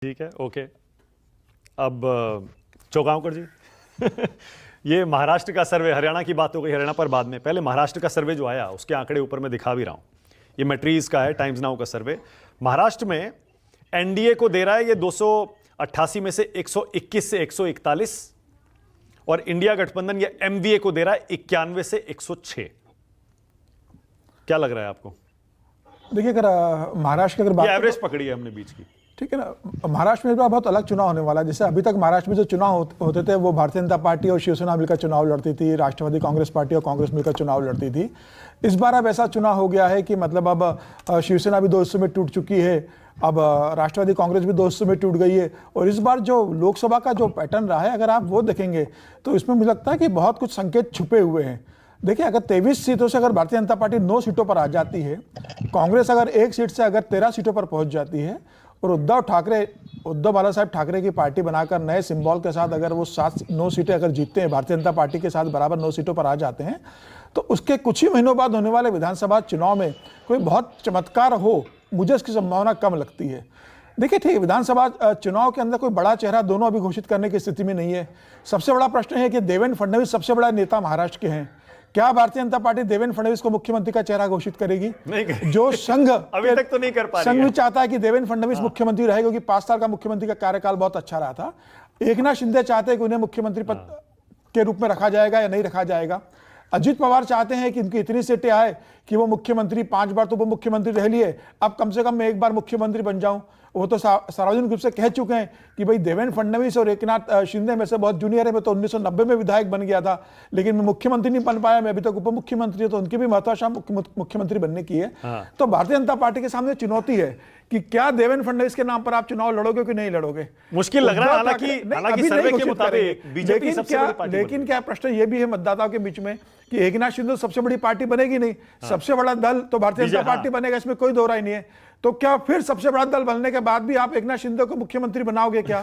ठीक है, ओके। अब चौगांवकर जी ये महाराष्ट्र का सर्वे, हरियाणा की बात हो गई, हरियाणा पर बाद में, पहले महाराष्ट्र का सर्वे जो आया उसके आंकड़े ऊपर मैं दिखा भी रहा हूं। ये मैट्रीज का है, टाइम्स नाउ का सर्वे। महाराष्ट्र में एनडीए को दे रहा है ये 288 में से 121 से 141, और इंडिया गठबंधन या एमवीए को दे रहा है 91 से 106। क्या लग रहा है आपको? देखिए, अगर महाराष्ट्र की अगर बात, एवरेज पकड़ी है हमने बीच की, ठीक है ना। महाराष्ट्र में बहुत अलग चुनाव होने वाला है। जैसे अभी तक महाराष्ट्र में जो चुनाव होते थे वो भारतीय जनता पार्टी और शिवसेना मिलकर चुनाव लड़ती थी, राष्ट्रवादी कांग्रेस पार्टी और कांग्रेस मिलकर चुनाव लड़ती थी। इस बार अब ऐसा चुनाव हो गया है कि मतलब अब शिवसेना भी 2 हिस्सों में टूट चुकी है, अब राष्ट्रवादी कांग्रेस भी 2 हिस्सों में टूट गई है। और इस बार जो लोकसभा का जो पैटर्न रहा है, अगर आप वो देखेंगे तो इसमें मुझे लगता है कि बहुत कुछ संकेत छुपे हुए हैं। देखिए, अगर 23 सीटों से अगर भारतीय जनता पार्टी 9 सीटों पर आ जाती है, कांग्रेस अगर 1 सीट से अगर 13 सीटों पर पहुंच जाती है, और उद्धव बाला साहब ठाकरे की पार्टी बनाकर नए सिंबल के साथ अगर वो 9 सीटें अगर जीतते हैं, भारतीय जनता पार्टी के साथ बराबर 9 सीटों पर आ जाते हैं, तो उसके कुछ ही महीनों बाद होने वाले विधानसभा चुनाव में कोई बहुत चमत्कार हो, मुझे इसकी संभावना कम लगती है। देखिए, ठीक है, विधानसभा चुनाव के अंदर कोई बड़ा चेहरा दोनों अभी घोषित करने की स्थिति में नहीं है। सबसे बड़ा प्रश्न है कि देवेंद्र फडणवीस सबसे बड़ा नेता महाराष्ट्र के हैं। क्या भारतीय जनता पार्टी देवेंद्र फडणवीस को मुख्यमंत्री का चेहरा घोषित करेगी? नहीं, जो संघ अभी तक तो नहीं कर पा रही है। संघ भी चाहता है कि देवेंद्र फडणवीस मुख्यमंत्री रहे, क्योंकि 5 साल का मुख्यमंत्री का कार्यकाल बहुत अच्छा रहा था। एकनाथ शिंदे चाहते हैं कि उन्हें मुख्यमंत्री पद के रूप में रखा जाएगा या नहीं रखा जाएगा। अजित पवार चाहते हैं कि उनकी इतनी सीटें आए कि वो मुख्यमंत्री 5 बार तो वो मुख्यमंत्री रह लिए, अब कम से कम मैं 1 बार मुख्यमंत्री बन जाऊं। वो तो सार्वजनिक रूप से कह चुके हैं कि भाई देवेंद्र फडणवीस और एकनाथ शिंदे में से बहुत जूनियर है। मैं तो 1990 में विधायक बन गया था, लेकिन मैं मुख्यमंत्री नहीं बन पाया, मैं अभी तक उप मुख्यमंत्री है, तो उनकी भी महत्वाकांक्षा मुख्यमंत्री बनने की है। तो भारतीय जनता पार्टी के सामने चुनौती है कि क्या देवेंद्र फडणवीस के नाम पर आप चुनाव लड़ोगे कि नहीं लड़ोगे। मुश्किल लग रहा है, हालांकि सर्वे के मुताबिक बीजेपी सबसे बड़ी पार्टी। लेकिन क्या प्रश्न ये भी है मतदाताओं के बीच में कि एकनाथ शिंदे सबसे बड़ी पार्टी बनेगी नहीं, सबसे बड़ा दल तो भारतीय जनता पार्टी बनेगा, इसमें कोई दो राय नहीं है। तो क्या फिर सबसे बड़ा दल बनने के बाद भी आप एकनाथ शिंदे को मुख्यमंत्री बनाओगे? क्या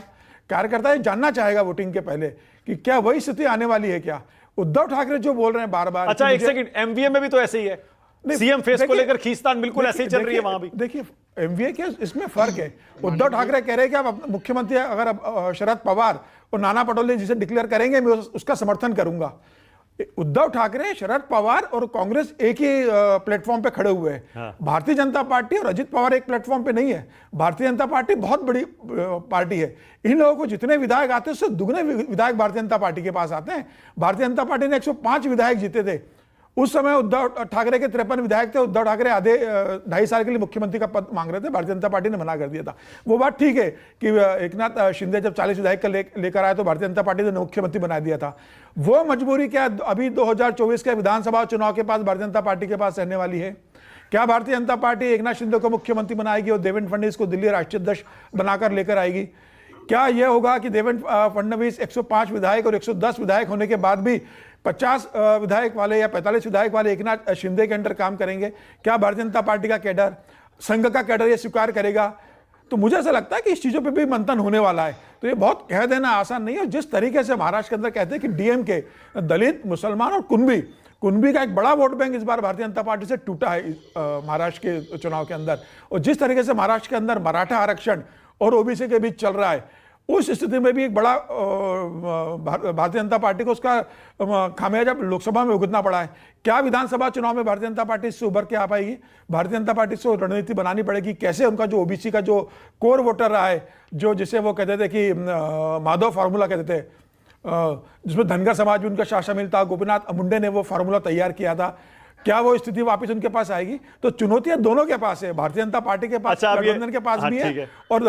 कार्यकर्ता ये जानना चाहेगा वोटिंग के पहले कि क्या वही स्थिति आने वाली है? क्या उद्धव ठाकरे जो बोल रहे हैं बार बार, अच्छा एक सेकंड, एमवीए में भी तो ऐसे ही है, सीएम फेस को लेकर खींचतान बिल्कुल ऐसे ही चल रही है वहां भी। देखिए, एमवीए के इसमें फर्क है। उद्धव ठाकरे कह रहे हैं कि आप मुख्यमंत्री अगर शरद पवार और नाना पटोले जिसे डिक्लेयर करेंगे मैं उसका समर्थन करूंगा। उद्धव ठाकरे, शरद पवार और कांग्रेस एक ही प्लेटफॉर्म पे खड़े हुए हैं। भारतीय जनता पार्टी और अजित पवार एक प्लेटफॉर्म पे नहीं है। भारतीय जनता पार्टी बहुत बड़ी पार्टी है। इन लोगों को जितने विधायक आते हैं उससे दुगने विधायक भारतीय जनता पार्टी के पास आते हैं। भारतीय जनता पार्टी ने 105 विधायक जीते थे। उस समय उद्धव ठाकरे के 53 विधायक थे। उद्धव ठाकरे आधे 2.5 साल के लिए मुख्यमंत्री का पद मांग रहे थे, भारतीय जनता पार्टी ने मना कर दिया था। वो बात ठीक है कि एकनाथ शिंदे जब 40 विधायक का लेकर आए तो भारतीय जनता पार्टी ने मुख्यमंत्री बना दिया था। वो मजबूरी क्या अभी 2024 के विधानसभा चुनाव के पास भारतीय जनता पार्टी के पास रहने वाली है? क्या भारतीय जनता पार्टी एकनाथ शिंदे को मुख्यमंत्री बनाएगी और देवेंद्र फडणवीस को दिल्ली राष्ट्रीय अध्यक्ष बनाकर लेकर आएगी? क्या यह होगा कि देवेंद्र फडणवीस 105 विधायक और 110 विधायक होने के बाद भी 50 विधायक वाले या 45 विधायक वाले एकनाथ शिंदे के अंडर काम करेंगे? क्या भारतीय जनता पार्टी का कैडर, संघ का कैडर ये स्वीकार करेगा? तो मुझे ऐसा लगता है कि इस चीजों पे भी मंथन होने वाला है। तो ये बहुत कह देना आसान नहीं है। और जिस तरीके से महाराष्ट्र के अंदर कहते हैं कि डीएमके, दलित, मुसलमान और कुनबी का एक बड़ा वोट बैंक इस बार भारतीय जनता पार्टी से टूटा है महाराष्ट्र के चुनाव के अंदर। और जिस तरीके से महाराष्ट्र के अंदर मराठा आरक्षण और ओबीसी के बीच चल रहा है, उस स्थिति में भी एक बड़ा भारतीय जनता पार्टी को उसका खामियाजा लोकसभा में भुगतना पड़ा है। क्या विधानसभा चुनाव में भारतीय जनता पार्टी इससे उभर के आ पाएगी? भारतीय जनता पार्टी से रणनीति बनानी पड़ेगी। कैसे उनका जो ओबीसी का जो कोर वोटर रहा है, जो जिसे वो कहते थे कि माधव फार्मूला कहते थे, जिसमें धनगर समाज भी उनका शामिल था, गोपीनाथ मुंडे ने वो फार्मूला तैयार किया था, क्या वो स्थिति वापस उनके पास आएगी? तो चुनौतियां दोनों के पास है, भारतीय जनता पार्टी के पास, गठबंधन के पास भी है, और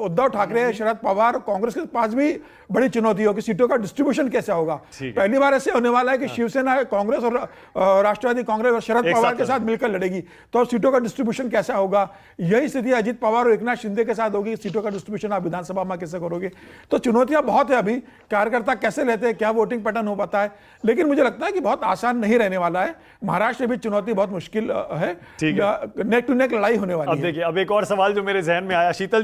उद्धव ठाकरे, शरद पवार, कांग्रेस के पास भी बड़ी चुनौती होगी। सीटों का डिस्ट्रीब्यूशन कैसे होगा? पहली बार ऐसे होने वाला है कि शिवसेना, कांग्रेस और राष्ट्रवादी कांग्रेस और शरद पवार के साथ मिलकर लड़ेगी, तो सीटों का डिस्ट्रीब्यूशन कैसा होगा? यही स्थिति अजित पवार और एकनाथ शिंदे के साथ होगी। सीटों का डिस्ट्रीब्यूशन आप विधानसभा में कैसे करोगे? तो चुनौतियां बहुत है। अभी कार्यकर्ता कैसे लेते हैं, क्या वोटिंग पैटर्न हो पाता है, लेकिन मुझे लगता है कि बहुत आसान नहीं रहने वाला है। महाराष्ट्र में भी चुनौती बहुत मुश्किल है, नेक टू नेक लड़ाई होने वाली है। अब देखिए, अब एक और सवाल जो मेरे जहन में आया, शीतल जी